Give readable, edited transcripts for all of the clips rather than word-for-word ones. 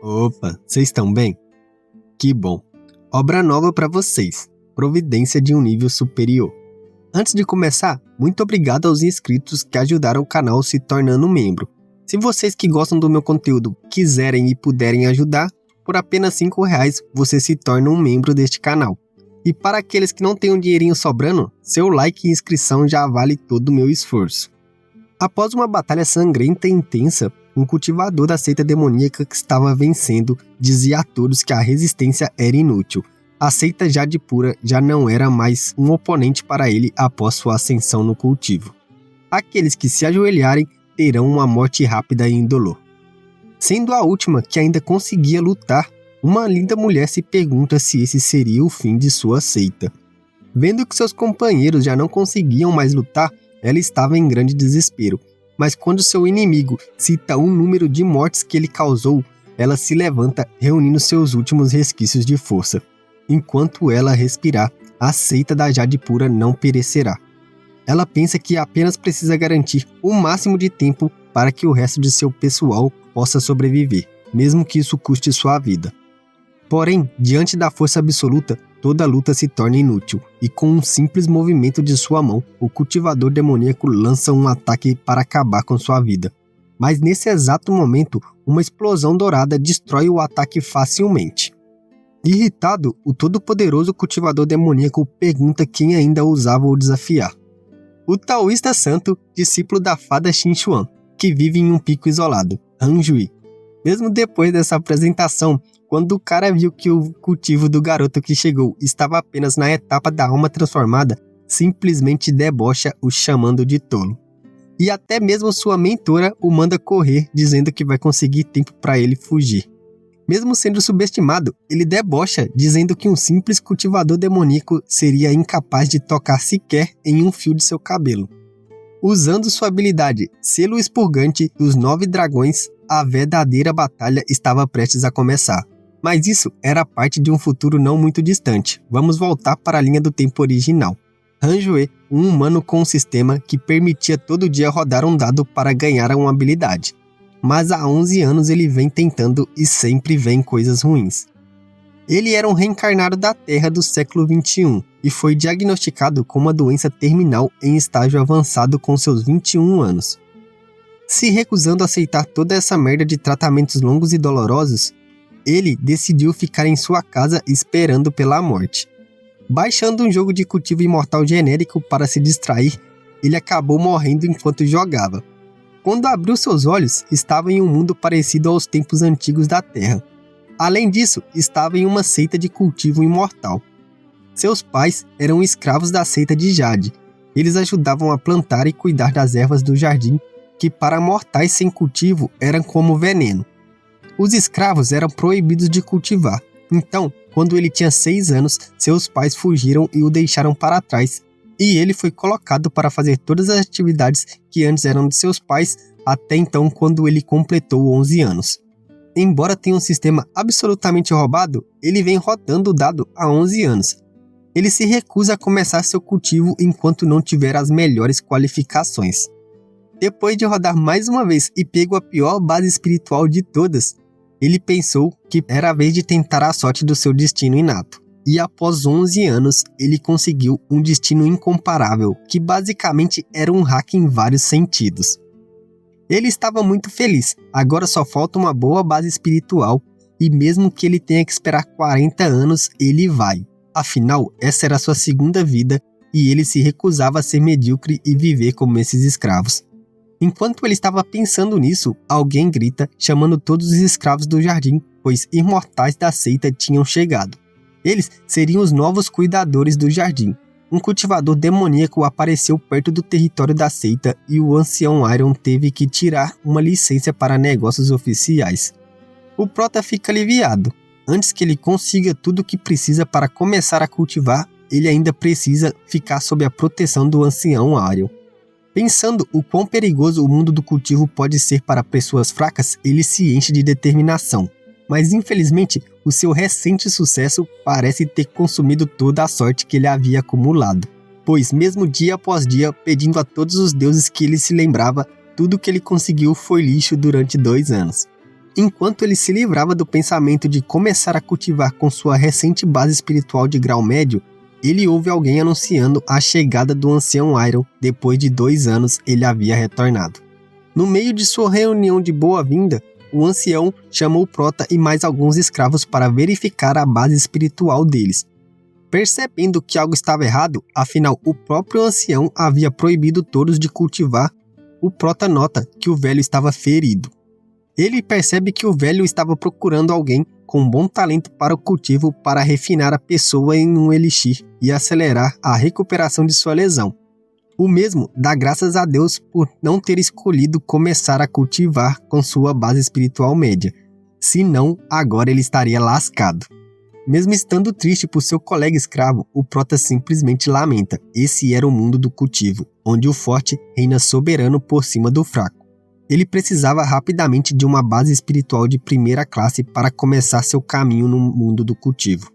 Opa, vocês estão bem? Que bom. Obra nova para vocês. Providência de um nível superior. Antes de começar, muito obrigado aos inscritos que ajudaram o canal se tornando membro. Se vocês que gostam do meu conteúdo quiserem e puderem ajudar, por apenas R$5 você se torna um membro deste canal. E para aqueles que não têm um dinheirinho sobrando, seu like e inscrição já vale todo o meu esforço. Após uma batalha sangrenta e intensa, um cultivador da seita demoníaca que estava vencendo dizia a todos que a resistência era inútil. A seita Jade Pura já não era mais um oponente para ele após sua ascensão no cultivo. Aqueles que se ajoelharem terão uma morte rápida e indolor. Sendo a última que ainda conseguia lutar, uma linda mulher se pergunta se esse seria o fim de sua seita. Vendo que seus companheiros já não conseguiam mais lutar, ela estava em grande desespero. Mas quando seu inimigo cita um número de mortes que ele causou, ela se levanta reunindo seus últimos resquícios de força. Enquanto ela respirar, a seita da Jade Pura não perecerá. Ela pensa que apenas precisa garantir o máximo de tempo para que o resto de seu pessoal possa sobreviver, mesmo que isso custe sua vida. Porém, diante da força absoluta, toda luta se torna inútil, e com um simples movimento de sua mão, o cultivador demoníaco lança um ataque para acabar com sua vida. Mas nesse exato momento, uma explosão dourada destrói o ataque facilmente. Irritado, o todo-poderoso cultivador demoníaco pergunta quem ainda ousava o desafiar. O taoísta santo, discípulo da fada Xinchuan, que vive em um pico isolado, Han Jui. Mesmo depois dessa apresentação, quando o cara viu que o cultivo do garoto que chegou estava apenas na etapa da alma transformada, simplesmente debocha o chamando de tolo. E até mesmo sua mentora o manda correr, dizendo que vai conseguir tempo para ele fugir. Mesmo sendo subestimado, ele debocha, dizendo que um simples cultivador demoníaco seria incapaz de tocar sequer em um fio de seu cabelo. Usando sua habilidade Selo Expurgante dos 9 dragões, a verdadeira batalha estava prestes a começar. Mas isso era parte de um futuro não muito distante. Vamos voltar para a linha do tempo original. Han Jue, um humano com um sistema que permitia todo dia rodar um dado para ganhar uma habilidade. Mas há 11 anos ele vem tentando e sempre vem coisas ruins. Ele era um reencarnado da Terra do século XXI e foi diagnosticado com uma doença terminal em estágio avançado com seus 21 anos. Se recusando a aceitar toda essa merda de tratamentos longos e dolorosos, ele decidiu ficar em sua casa esperando pela morte. Baixando um jogo de cultivo imortal genérico para se distrair, ele acabou morrendo enquanto jogava. Quando abriu seus olhos, estava em um mundo parecido aos tempos antigos da Terra. Além disso, estava em uma seita de cultivo imortal. Seus pais eram escravos da seita de Jade. Eles ajudavam a plantar e cuidar das ervas do jardim, que para mortais sem cultivo eram como veneno. Os escravos eram proibidos de cultivar. Então, quando ele tinha 6 anos, seus pais fugiram e o deixaram para trás, e ele foi colocado para fazer todas as atividades que antes eram de seus pais, até então quando ele completou 11 anos. Embora tenha um sistema absolutamente roubado, ele vem rodando o dado há 11 anos. Ele se recusa a começar seu cultivo enquanto não tiver as melhores qualificações. Depois de rodar mais uma vez e pego a pior base espiritual de todas, ele pensou que era a vez de tentar a sorte do seu destino inato. E após 11 anos, ele conseguiu um destino incomparável, que basicamente era um hack em vários sentidos. Ele estava muito feliz, agora só falta uma boa base espiritual, e mesmo que ele tenha que esperar 40 anos, ele vai. Afinal, essa era a sua segunda vida, e ele se recusava a ser medíocre e viver como esses escravos. Enquanto ele estava pensando nisso, alguém grita, chamando todos os escravos do jardim, pois imortais da seita tinham chegado. Eles seriam os novos cuidadores do jardim. Um cultivador demoníaco apareceu perto do território da seita e o ancião Iron teve que tirar uma licença para negócios oficiais. O Prota fica aliviado. Antes que ele consiga tudo o que precisa para começar a cultivar, ele ainda precisa ficar sob a proteção do ancião Iron. Pensando o quão perigoso o mundo do cultivo pode ser para pessoas fracas, ele se enche de determinação. Mas infelizmente, o seu recente sucesso parece ter consumido toda a sorte que ele havia acumulado. Pois mesmo dia após dia, pedindo a todos os deuses que ele se lembrava, tudo que ele conseguiu foi lixo durante 2 anos. Enquanto ele se livrava do pensamento de começar a cultivar com sua recente base espiritual de grau médio, ele ouve alguém anunciando a chegada do ancião Iron. Depois de 2 anos, ele havia retornado. No meio de sua reunião de boa-vinda, o ancião chamou Prota e mais alguns escravos para verificar a base espiritual deles. Percebendo que algo estava errado, afinal o próprio ancião havia proibido todos de cultivar, o Prota nota que o velho estava ferido. Ele percebe que o velho estava procurando alguém com bom talento para o cultivo para refinar a pessoa em um elixir e acelerar a recuperação de sua lesão. O mesmo dá graças a Deus por não ter escolhido começar a cultivar com sua base espiritual média, senão agora ele estaria lascado. Mesmo estando triste por seu colega escravo, o Prota simplesmente lamenta. Esse era o mundo do cultivo, onde o forte reina soberano por cima do fraco. Ele precisava rapidamente de uma base espiritual de primeira classe para começar seu caminho no mundo do cultivo.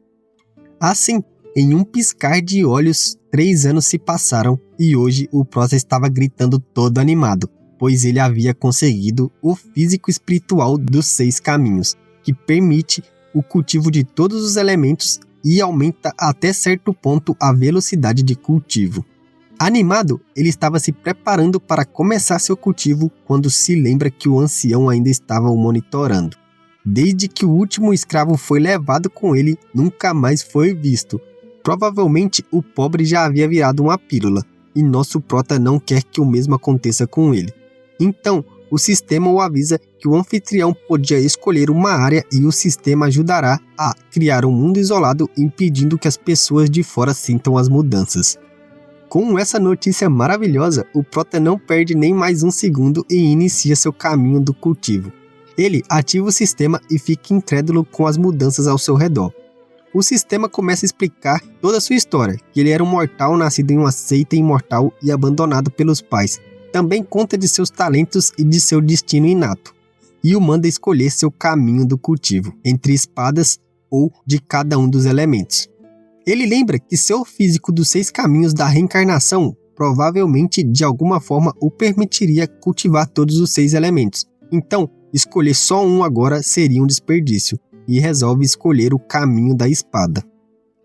Assim, em um piscar de olhos, 3 anos se passaram e hoje o Prota estava gritando todo animado, pois ele havia conseguido o físico espiritual dos 6 caminhos, que permite o cultivo de todos os elementos e aumenta até certo ponto a velocidade de cultivo. Animado, ele estava se preparando para começar seu cultivo quando se lembra que o ancião ainda estava o monitorando. Desde que o último escravo foi levado com ele, nunca mais foi visto. Provavelmente o pobre já havia virado uma pílula, e nosso Prota não quer que o mesmo aconteça com ele. Então, o sistema o avisa que o anfitrião podia escolher uma área e o sistema ajudará a criar um mundo isolado, impedindo que as pessoas de fora sintam as mudanças. Com essa notícia maravilhosa, o Prota não perde nem mais um segundo e inicia seu caminho do cultivo. Ele ativa o sistema e fica incrédulo com as mudanças ao seu redor. O sistema começa a explicar toda a sua história, que ele era um mortal nascido em uma seita imortal e abandonado pelos pais. Também conta de seus talentos e de seu destino inato, e o manda escolher seu caminho do cultivo, entre espadas ou de cada um dos elementos. Ele lembra que seu físico dos 6 caminhos da reencarnação provavelmente de alguma forma o permitiria cultivar todos os 6 elementos. Então, escolher só um agora seria um desperdício, e resolve escolher o caminho da espada.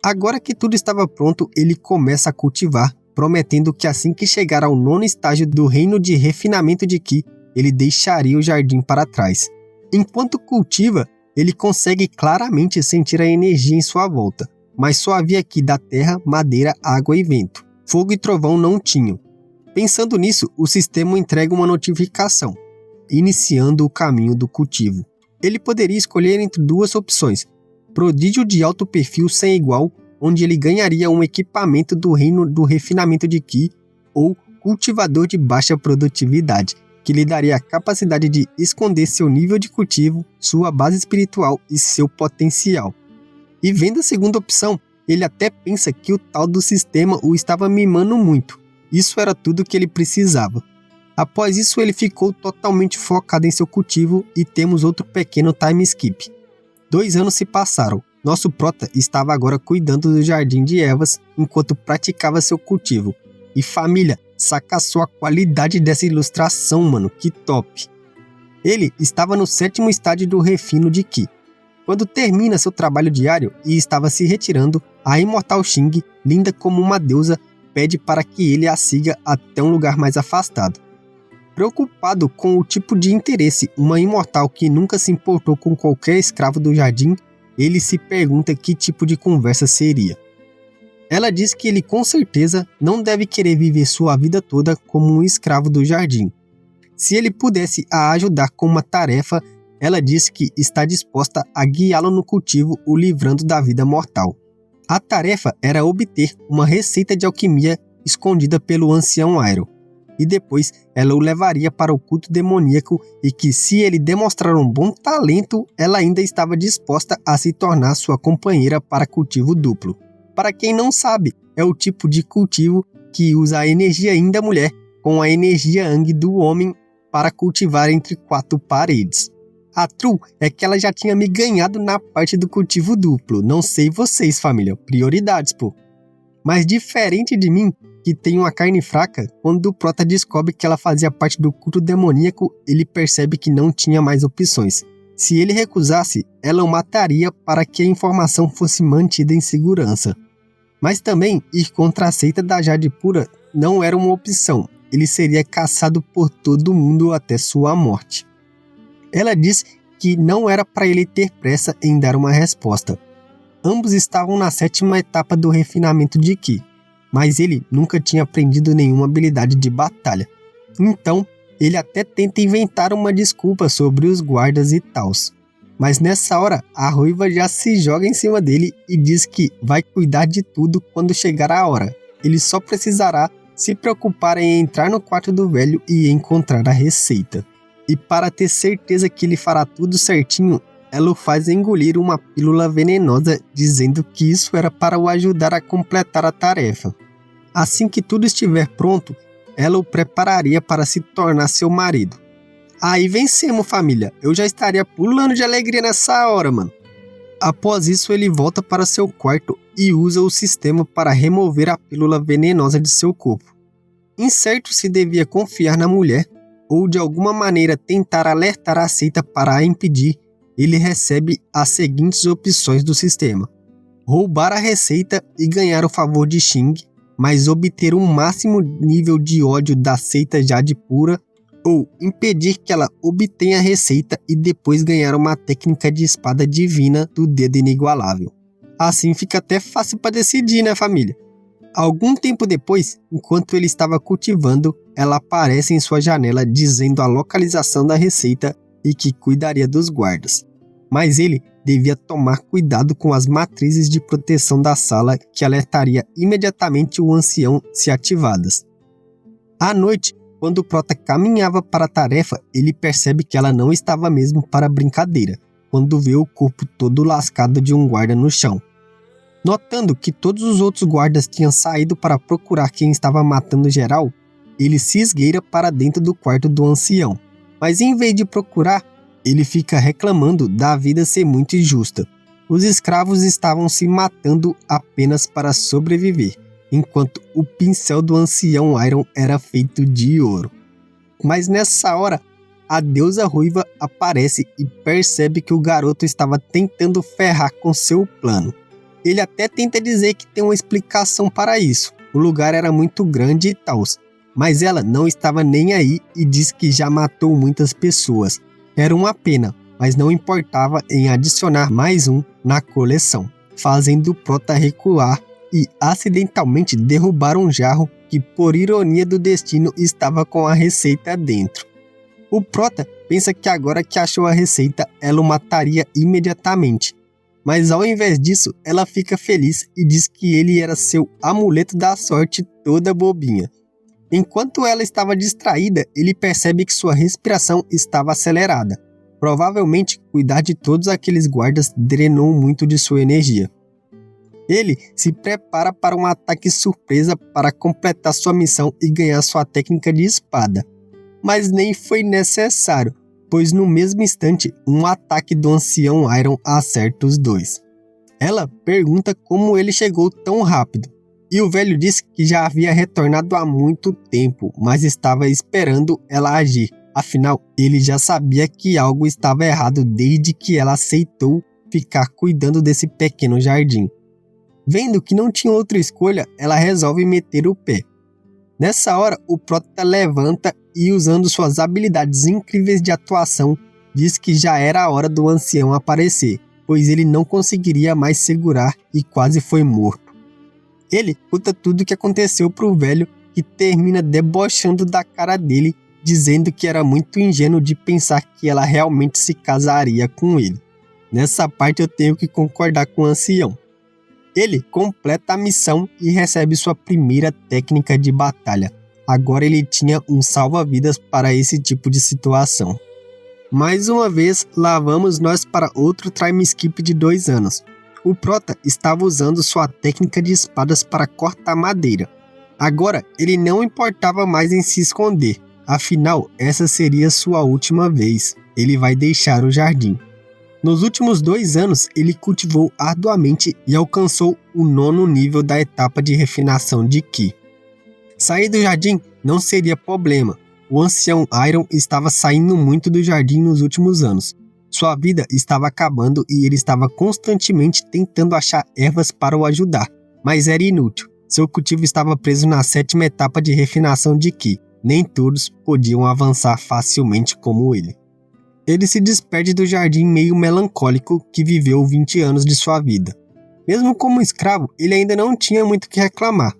Agora que tudo estava pronto, ele começa a cultivar, prometendo que assim que chegar ao 9º estágio do reino de refinamento de Ki, ele deixaria o jardim para trás. Enquanto cultiva, ele consegue claramente sentir a energia em sua volta. Mas só havia Ki da terra, madeira, água e vento. Fogo e trovão não tinham. Pensando nisso, o sistema entrega uma notificação, iniciando o caminho do cultivo. Ele poderia escolher entre 2 opções: prodígio de alto perfil sem igual, onde ele ganharia um equipamento do reino do refinamento de Ki, ou cultivador de baixa produtividade, que lhe daria a capacidade de esconder seu nível de cultivo, sua base espiritual e seu potencial. E vendo a segunda opção, ele até pensa que o tal do sistema o estava mimando muito. Isso era tudo que ele precisava. Após isso, ele ficou totalmente focado em seu cultivo e temos outro pequeno time skip. 2 anos se passaram. Nosso Prota estava agora cuidando do jardim de ervas enquanto praticava seu cultivo. E família, saca só a qualidade dessa ilustração, mano, que top! Ele estava no 7º estágio do refino de Ki. Quando termina seu trabalho diário e estava se retirando, a imortal Xing, linda como uma deusa, pede para que ele a siga até um lugar mais afastado. Preocupado com o tipo de interesse, uma imortal que nunca se importou com qualquer escravo do jardim, ele se pergunta que tipo de conversa seria. Ela diz que ele com certeza não deve querer viver sua vida toda como um escravo do jardim. Se ele pudesse a ajudar com uma tarefa, ela diz que está disposta a guiá-lo no cultivo, o livrando da vida mortal. A tarefa era obter uma receita de alquimia escondida pelo ancião Iron, e depois ela o levaria para o culto demoníaco e que, se ele demonstrar um bom talento, ela ainda estava disposta a se tornar sua companheira para cultivo duplo. Para quem não sabe, é o tipo de cultivo que usa a energia Yin da mulher com a energia Yang do homem para cultivar entre 4 paredes. A true é que ela já tinha me ganhado na parte do cultivo duplo. Não sei vocês, família. Prioridades, pô. Mas diferente de mim, que tem uma carne fraca, quando o Prota descobre que ela fazia parte do culto demoníaco, ele percebe que não tinha mais opções. Se ele recusasse, ela o mataria para que a informação fosse mantida em segurança. Mas também ir contra a seita da Jade Pura não era uma opção. Ele seria caçado por todo mundo até sua morte. Ela disse que não era para ele ter pressa em dar uma resposta. Ambos estavam na 7ª etapa do refinamento de Ki, mas ele nunca tinha aprendido nenhuma habilidade de batalha. Então, ele até tenta inventar uma desculpa sobre os guardas e tals. Mas nessa hora, a Ruiva já se joga em cima dele e diz que vai cuidar de tudo quando chegar a hora. Ele só precisará se preocupar em entrar no quarto do velho e encontrar a receita. E para ter certeza que ele fará tudo certinho, ela o faz engolir uma pílula venenosa, dizendo que isso era para o ajudar a completar a tarefa. Assim que tudo estiver pronto, ela o prepararia para se tornar seu marido. Aí vencemos, família. Eu já estaria pulando de alegria nessa hora, mano. Após isso, ele volta para seu quarto e usa o sistema para remover a pílula venenosa de seu corpo. Incerto se devia confiar na mulher ou de alguma maneira tentar alertar a seita para a impedir, ele recebe as seguintes opções do sistema: roubar a receita e ganhar o favor de Xing, mas obter um máximo nível de ódio da seita Jade Pura, ou impedir que ela obtenha a receita e depois ganhar uma técnica de espada divina do dedo inigualável. Assim fica até fácil para decidir, né, família? Algum tempo depois, enquanto ele estava cultivando, ela aparece em sua janela dizendo a localização da receita e que cuidaria dos guardas. Mas ele devia tomar cuidado com as matrizes de proteção da sala, que alertaria imediatamente o ancião se ativadas. À noite, quando o Prota caminhava para a tarefa, ele percebe que ela não estava mesmo para brincadeira, quando vê o corpo todo lascado de um guarda no chão. Notando que todos os outros guardas tinham saído para procurar quem estava matando geral, ele se esgueira para dentro do quarto do ancião. Mas em vez de procurar, ele fica reclamando da vida ser muito injusta. Os escravos estavam se matando apenas para sobreviver, enquanto o pincel do ancião Iron era feito de ouro. Mas nessa hora, a deusa Ruiva aparece e percebe que o garoto estava tentando ferrar com seu plano. Ele até tenta dizer que tem uma explicação para isso. O lugar era muito grande e tal, mas ela não estava nem aí e diz que já matou muitas pessoas. Era uma pena, mas não importava em adicionar mais um na coleção, fazendo o Prota recuar e acidentalmente derrubar um jarro que, por ironia do destino, estava com a receita dentro. O Prota pensa que agora que achou a receita, ela o mataria imediatamente. Mas ao invés disso, ela fica feliz e diz que ele era seu amuleto da sorte toda bobinha. Enquanto ela estava distraída, ele percebe que sua respiração estava acelerada. Provavelmente, cuidar de todos aqueles guardas drenou muito de sua energia. Ele se prepara para um ataque surpresa para completar sua missão e ganhar sua técnica de espada. Mas nem foi necessário, pois no mesmo instante, um ataque do ancião Iron acerta os dois. Ela pergunta como ele chegou tão rápido, e o velho diz que já havia retornado há muito tempo, mas estava esperando ela agir. Afinal, ele já sabia que algo estava errado desde que ela aceitou ficar cuidando desse pequeno jardim. Vendo que não tinha outra escolha, ela resolve meter o pé. Nessa hora, o Prota levanta e, usando suas habilidades incríveis de atuação, diz que já era a hora do ancião aparecer, pois ele não conseguiria mais segurar e quase foi morto. Ele conta tudo o que aconteceu para o velho, que termina debochando da cara dele, dizendo que era muito ingênuo de pensar que ela realmente se casaria com ele. Nessa parte eu tenho que concordar com o ancião. Ele completa a missão e recebe sua primeira técnica de batalha. Agora ele tinha um salva-vidas para esse tipo de situação. Mais uma vez, lá vamos nós para outro time skip de 2 anos. O Prota estava usando sua técnica de espadas para cortar madeira. Agora, ele não importava mais em se esconder. Afinal, essa seria sua última vez. Ele vai deixar o jardim. Nos últimos 2 anos, ele cultivou arduamente e alcançou o 9º nível da etapa de refinação de Ki. Sair do jardim não seria problema. O ancião Iron estava saindo muito do jardim nos últimos anos. Sua vida estava acabando e ele estava constantemente tentando achar ervas para o ajudar, mas era inútil. Seu cultivo estava preso na 7ª etapa de refinação de Ki. Nem todos podiam avançar facilmente como ele. Ele se despede do jardim meio melancólico que viveu 20 anos de sua vida. Mesmo como escravo, ele ainda não tinha muito o que reclamar.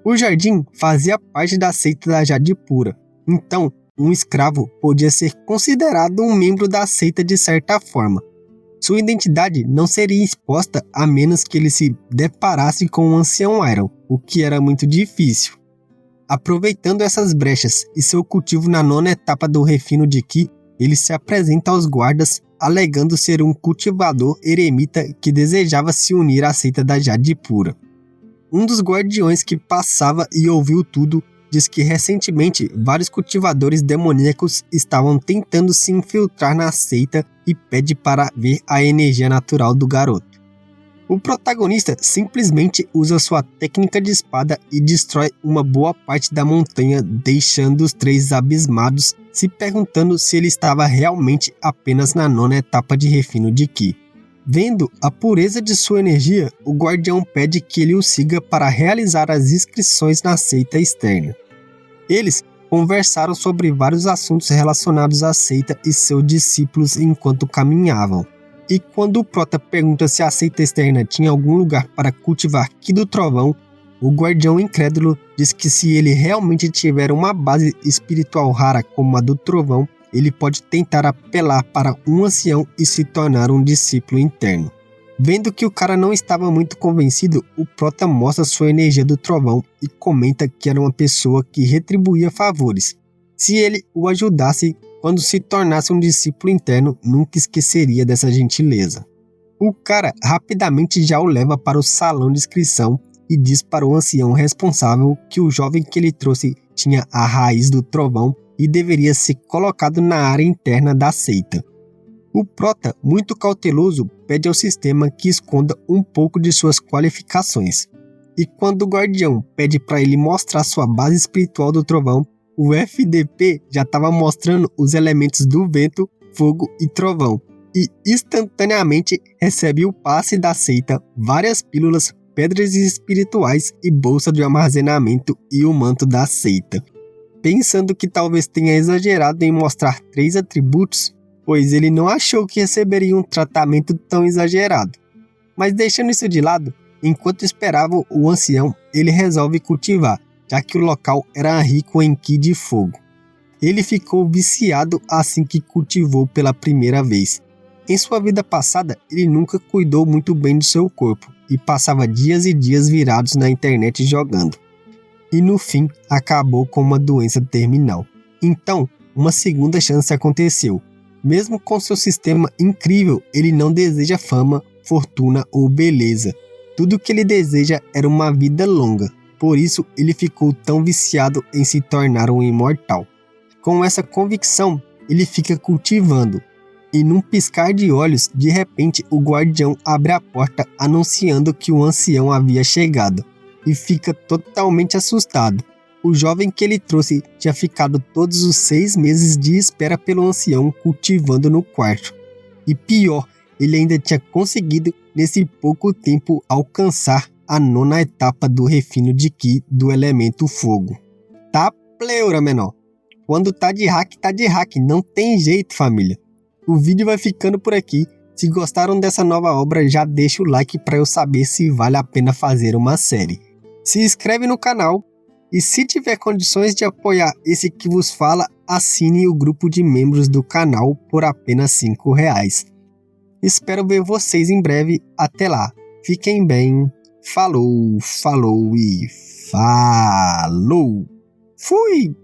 O jardim fazia parte da seita da Jade Pura, então um escravo podia ser considerado um membro da seita de certa forma. Sua identidade não seria exposta a menos que ele se deparasse com o Ancião Iron, o que era muito difícil. Aproveitando essas brechas e seu cultivo na 9ª etapa do refino de Ki, ele se apresenta aos guardas, alegando ser um cultivador eremita que desejava se unir à seita da Jade Pura. Um dos guardiões que passava e ouviu tudo diz que recentemente vários cultivadores demoníacos estavam tentando se infiltrar na seita e pede para ver a energia natural do garoto. O protagonista simplesmente usa sua técnica de espada e destrói uma boa parte da montanha, deixando os 3 abismados, se perguntando se ele estava realmente apenas na 9ª etapa de refino de Ki. Vendo a pureza de sua energia, o guardião pede que ele o siga para realizar as inscrições na seita externa. Eles conversaram sobre vários assuntos relacionados à seita e seus discípulos enquanto caminhavam. E quando o prota pergunta se a seita externa tinha algum lugar para cultivar Ki do Trovão, o guardião incrédulo diz que se ele realmente tiver uma base espiritual rara como a do Trovão, ele pode tentar apelar para um ancião e se tornar um discípulo interno. Vendo que o cara não estava muito convencido, o prota mostra sua energia do Trovão e comenta que era uma pessoa que retribuía favores. Se ele o ajudasse, quando se tornasse um discípulo interno, nunca esqueceria dessa gentileza. O cara rapidamente já o leva para o salão de inscrição e diz para o ancião responsável que o jovem que ele trouxe tinha a raiz do trovão e deveria ser colocado na área interna da seita. O prota, muito cauteloso, pede ao sistema que esconda um pouco de suas qualificações. E quando o guardião pede para ele mostrar sua base espiritual do trovão, o FDP já estava mostrando os elementos do vento, fogo e trovão, e instantaneamente recebe o passe da seita, várias pílulas, pedras espirituais e bolsa de armazenamento e o manto da seita. Pensando que talvez tenha exagerado em mostrar 3 atributos, pois ele não achou que receberia um tratamento tão exagerado. Mas deixando isso de lado, enquanto esperava o ancião, ele resolve cultivar, já que o local era rico em Ki de fogo. Ele ficou viciado assim que cultivou pela primeira vez. Em sua vida passada, ele nunca cuidou muito bem do seu corpo e passava dias e dias virados na internet jogando. E no fim, acabou com uma doença terminal. Então, uma segunda chance aconteceu. Mesmo com seu sistema incrível, ele não deseja fama, fortuna ou beleza. Tudo o que ele deseja era uma vida longa. Por isso, ele ficou tão viciado em se tornar um imortal. Com essa convicção, ele fica cultivando. E num piscar de olhos, de repente, o guardião abre a porta anunciando que o ancião havia chegado. E fica totalmente assustado. O jovem que ele trouxe tinha ficado todos os 6 meses de espera pelo ancião cultivando no quarto. E pior, ele ainda tinha conseguido, nesse pouco tempo, alcançar a 9ª etapa do refino de Ki do elemento fogo. Tá pleura, menor. Quando tá de hack, não tem jeito, família. O vídeo vai ficando por aqui. Se gostaram dessa nova obra, já deixa o like para eu saber se vale a pena fazer uma série. Se inscreve no canal e se tiver condições de apoiar esse que vos fala, assine o grupo de membros do canal por apenas R$5. Espero ver vocês em breve. Até lá. Fiquem bem. Falou e falou. Fui!